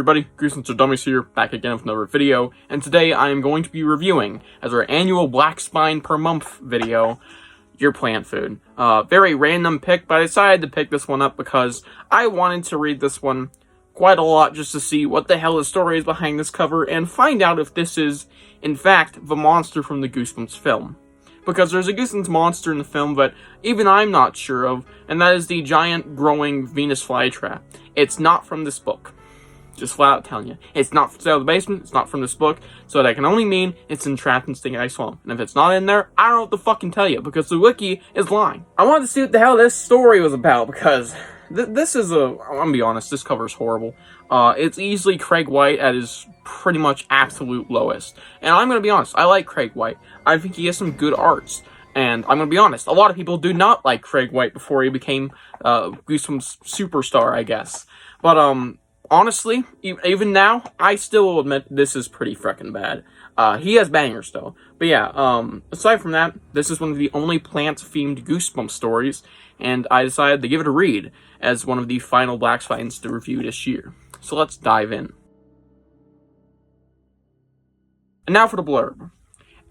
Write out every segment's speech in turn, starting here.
everybody, Goosebumps are Dummies here, back again with another video, and today I am going to be reviewing, as our annual Black Spine per month video, your plant food. Very random pick, but I decided to pick this one up because I wanted to read this one quite a lot just to see what the hell the story is behind this cover and find out if this is, in fact, the monster from the Goosebumps film. Because there's a Goosebumps monster in the film that even I'm not sure of, and that is the giant growing Venus flytrap. It's not from this book. Just flat out telling you. It's not from the basement, it's not from this book, so that can only mean it's entrapped in Stinking Ice Swamp. And if it's not in there, I don't know what to fucking tell you, because the wiki is lying. I wanted to see what the hell this story was about, because this is I'm gonna be honest, this cover is horrible. It's easily Craig White at his pretty much absolute lowest. And I'm gonna be honest, I like Craig White. I think he has some good arts. And I'm gonna be honest, a lot of people do not like Craig White before he became Goosebumps superstar, I guess. But honestly, even now, I still will admit this is pretty freaking bad. He has bangers though. But yeah, aside from that, this is one of the only plant-themed Goosebumps stories, and I decided to give it a read as one of the final Black Spines to review this year. So let's dive in. And now for the blurb.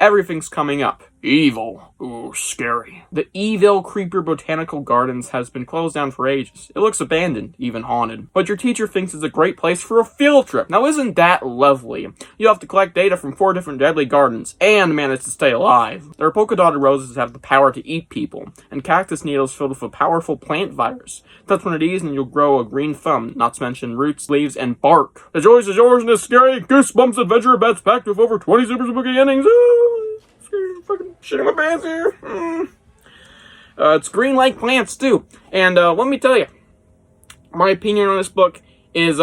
Everything's coming up. Evil. Ooh, scary. The Evil Creeper Botanical Gardens has been closed down for ages. It looks abandoned, even haunted. But your teacher thinks it's a great place for a field trip. Now isn't that lovely? You have to collect data from 4 different deadly gardens, and manage to stay alive. There are polka dotted roses that have the power to eat people, and cactus needles filled with a powerful plant virus. Touch one of these and you'll grow a green thumb, not to mention roots, leaves, and bark. The choice is yours in this scary Goosebumps adventure bets packed with over 20 super spooky endings. Fucking shitting my pants here. It's green like plants too. And let me tell you, my opinion on this book is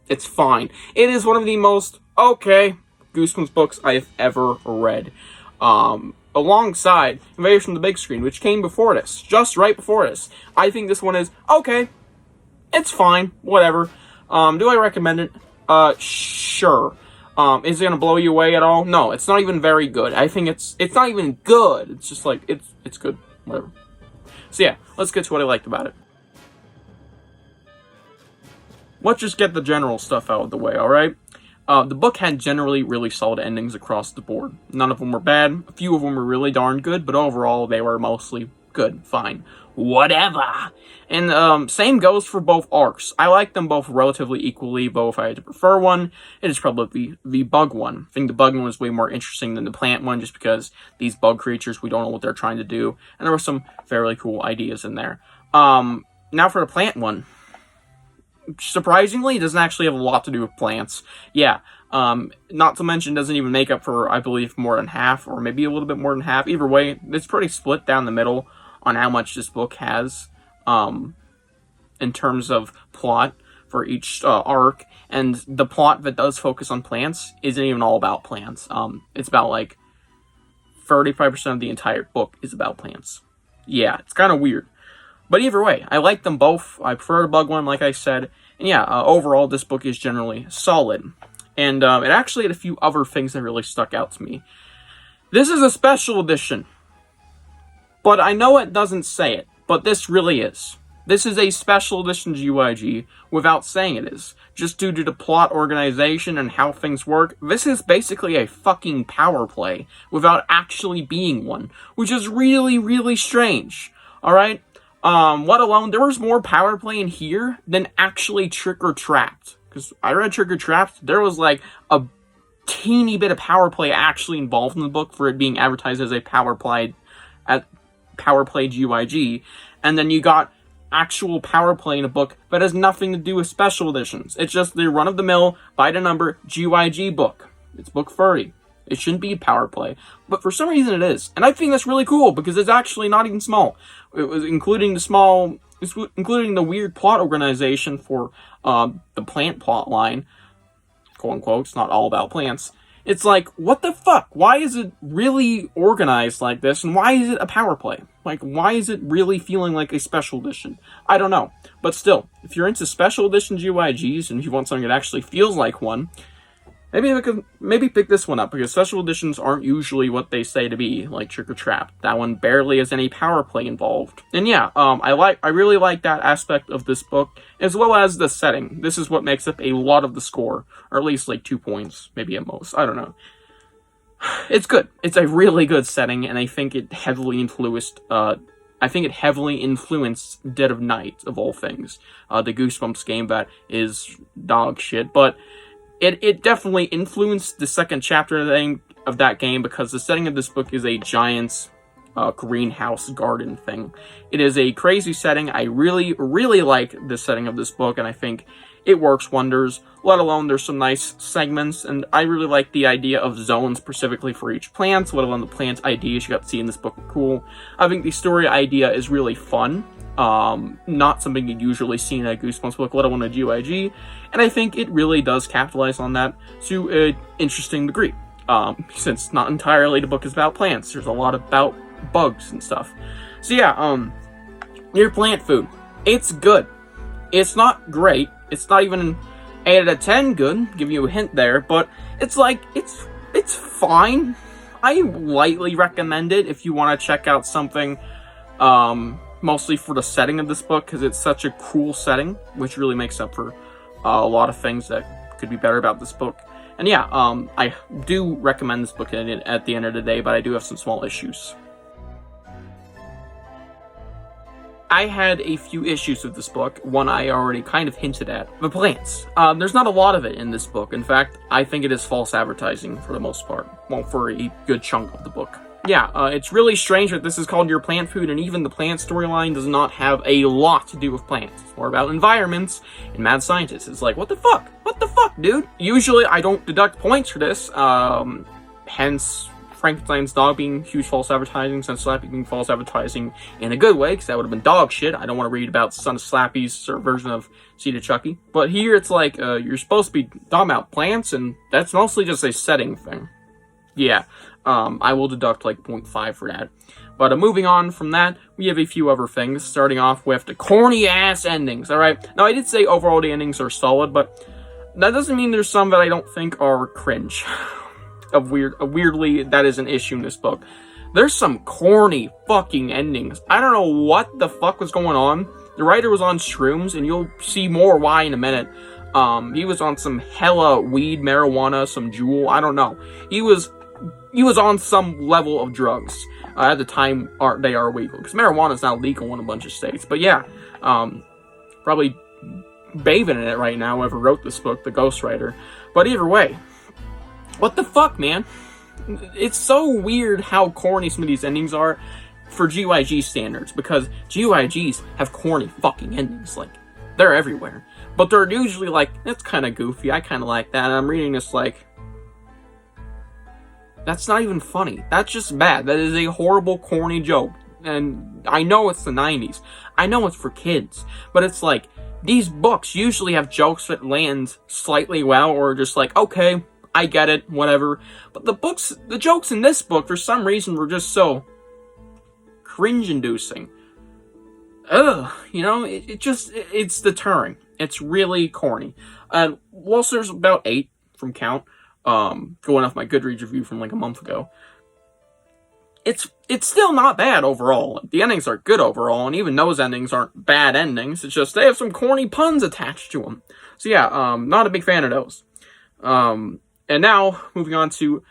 it's fine. It is one of the most okay Goosebumps books I have ever read. Alongside Invasion from the Big Screen, which came before this, just right before this. I think this one is okay. It's fine, whatever. Do I recommend it? Sure. Is it gonna blow you away at all? No, it's not even very good. I think it's not even good. It's just like, it's good, whatever. So yeah, let's get to what I liked about it. Let's just get the general stuff out of the way, alright? The book had generally really solid endings across the board. None of them were bad, a few of them were really darn good, but overall they were mostly good, fine, whatever. And same goes for both arcs. I like them both relatively equally, though if I had to prefer one, it is probably the bug one. I think the bug one is way more interesting than the plant one, just because these bug creatures, we don't know what they're trying to do, and there were some fairly cool ideas in there. Now for the plant one. Surprisingly, it doesn't actually have a lot to do with plants. Yeah, not to mention doesn't even make up for, I believe, more than half, or maybe a little bit more than half. Either way, it's pretty split down the middle on how much this book has in terms of plot for each arc, and the plot that does focus on plants isn't even all about plants. It's about like 35% of the entire book is about plants. Yeah, it's kind of weird. But either way, I like them both. I prefer the bug one, like I said. And yeah, overall, this book is generally solid. And it actually had a few other things that really stuck out to me. This is a special edition. But I know it doesn't say it, but this really is. This is a special edition GYG without saying it is. Just due to the plot organization and how things work, this is basically a fucking power play without actually being one, which is really, really strange. Alright? Let alone, there was more power play in here than actually Trick or Trapped. Because I read Trick or Trapped, there was like a teeny bit of power play actually involved in the book for it being advertised as a power play GYG, and then you got actual power play in a book that has nothing to do with special editions. It's just the run-of-the-mill, by-the-number GYG book. It's book 30. It shouldn't be power play, but for some reason it is, and I think that's really cool because it's actually not even small. It was including the weird plot organization for the plant plot line, quote unquote. It's not all about plants. It's like, what the fuck? Why is it really organized like this, and why is it a power play? Like, why is it really feeling like a special edition? I don't know. But still, if you're into special edition GYGs, and if you want something that actually feels like one, maybe pick this one up, because special editions aren't usually what they say to be, like Trick or Trap. That one barely has any power play involved. And yeah, I really like that aspect of this book, as well as the setting. This is what makes up a lot of the score, or at least like 2 points, maybe at most. I don't know. It's good. It's a really good setting, and I think it heavily influenced Dead of Night, of all things. The Goosebumps game that is dog shit, but it definitely influenced the second chapter of that game, because the setting of this book is a giant greenhouse garden thing. It is a crazy setting. I really, really like the setting of this book, and I think it works wonders, let alone there's some nice segments, and I really like the idea of zones specifically for each plant, let alone the plant ideas you got to see in this book are cool. I think the story idea is really fun. Not something you'd usually see in a Goosebumps book, let alone a GYG, and I think it really does capitalize on that to an interesting degree. Since not entirely the book is about plants, there's a lot about bugs and stuff. So yeah, your plant food, it's good. It's not great. It's not even an 8 out of 10 good, give you a hint there, but it's like, it's fine. I lightly recommend it if you want to check out something, mostly for the setting of this book, because it's such a cool setting, which really makes up for a lot of things that could be better about this book. And yeah, I do recommend this book at the end of the day, but I do have some small issues. I had a few issues with this book. One I already kind of hinted at. The plants. There's not a lot of it in this book. In fact, I think it is false advertising for the most part. Well, for a good chunk of the book. Yeah, it's really strange that this is called Your Plant Food, and even the plant storyline does not have a lot to do with plants. It's more about environments and mad scientists. It's like, what the fuck? What the fuck, dude? Usually, I don't deduct points for this. Hence Frankenstein's dog being huge false advertising, Son of Slappy being false advertising in a good way, because that would have been dog shit. I don't want to read about Son of Slappy's version of Seed of Chucky. But here it's like, you're supposed to be talking about plants, and that's mostly just a setting thing. Yeah, I will deduct like 0.5 for that. But moving on from that, we have a few other things, starting off with the corny-ass endings, alright? Now, I did say overall the endings are solid, but that doesn't mean there's some that I don't think are cringe. Weirdly, that is an issue in this book. There's some corny fucking endings. I don't know what the fuck was going on. The writer was on shrooms, and you'll see more why in a minute. He was on some hella weed, marijuana, some jewel, I don't know. He was on some level of drugs at the time they are legal, because marijuana is now legal in a bunch of states. But yeah, probably bathing in it right now, whoever wrote this book, the ghostwriter. But either way, what the fuck, man? It's so weird how corny some of these endings are for GYG standards, because GYGs have corny fucking endings. Like, they're everywhere. But they're usually like, that's kind of goofy, I kind of like that, and I'm reading this like, that's not even funny. That's just bad. That is a horrible, corny joke. And I know it's the 90s. I know it's for kids. But it's like, these books usually have jokes that land slightly well, or just like, okay, I get it, whatever. But the jokes in this book, for some reason, were just so cringe-inducing. Ugh, you know, it's deterring. It's really corny. Whilst there's about 8 from count, going off my Goodreads review from like a month ago, it's still not bad overall. The endings are good overall, and even those endings aren't bad endings. It's just they have some corny puns attached to them. So yeah, not a big fan of those. And now, moving on to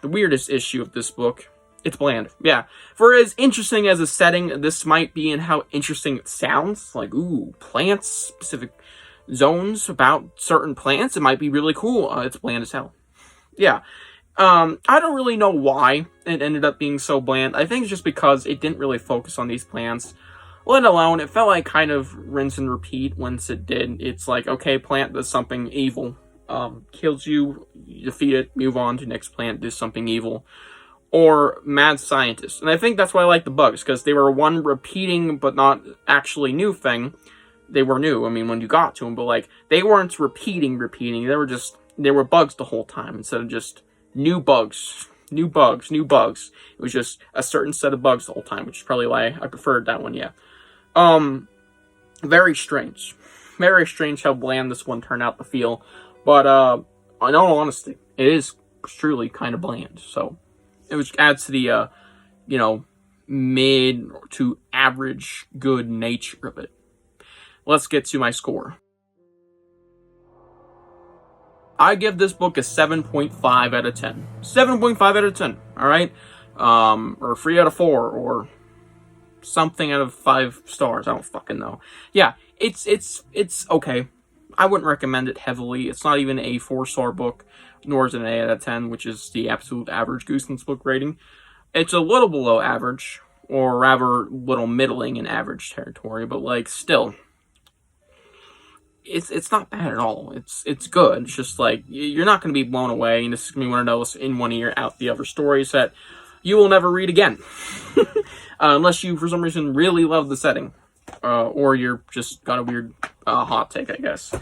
the weirdest issue of this book. It's bland. Yeah. For as interesting as a setting this might be and how interesting it sounds, like, ooh, plants, specific zones about certain plants, it might be really cool. It's bland as hell. Yeah. I don't really know why it ended up being so bland. I think it's just because it didn't really focus on these plants. Let alone, it felt like kind of rinse and repeat once it did. It's like, okay, plant does something evil. Kills you, you defeat it, move on to next plant, does something evil. Or mad scientist. And I think that's why I like the bugs, because they were one repeating but not actually new thing. They were new, I mean, when you got to them, but like, they weren't repeating, they were bugs the whole time, instead of just new bugs. It was just a certain set of bugs the whole time, which is probably why I preferred that one, yeah. Very strange. Very strange how bland this one turned out to feel. But, in all honesty, it is truly kind of bland. So it which adds to the, you know, mid to average good nature of it. Let's get to my score. I give this book a 7.5 out of 10. 7.5 out of 10, alright? Or 3 out of 4, or something out of 5 stars. I don't fucking know. Yeah, it's okay. I wouldn't recommend it heavily. It's not even a 4-star book, nor is it an 8 out of 10, which is the absolute average Goosebumps book rating. It's a little below average, or rather, little middling in average territory, but, like, still, it's not bad at all. It's good. It's just, like, you're not going to be blown away, and this is going to be one of those in one ear, out the other stories that you will never read again. Unless you, for some reason, really love the setting. Or you're just got a weird hot take, I guess.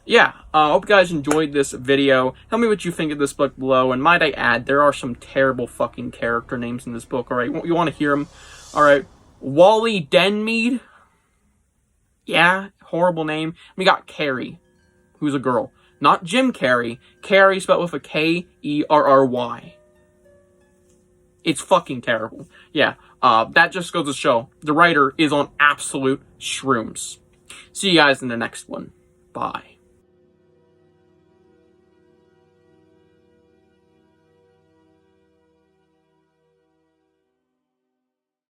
Yeah, I hope you guys enjoyed this video. Tell me what you think of this book below. And might I add, there are some terrible fucking character names in this book, alright? You want to hear them? Alright. Wally Denmead? Yeah, horrible name. We got Carrie, who's a girl. Not Jim Carrey. Carrie spelled with a K-E-R-R-Y. It's fucking terrible. Yeah, that just goes to show the writer is on absolute shrooms. See you guys in the next one. Bye.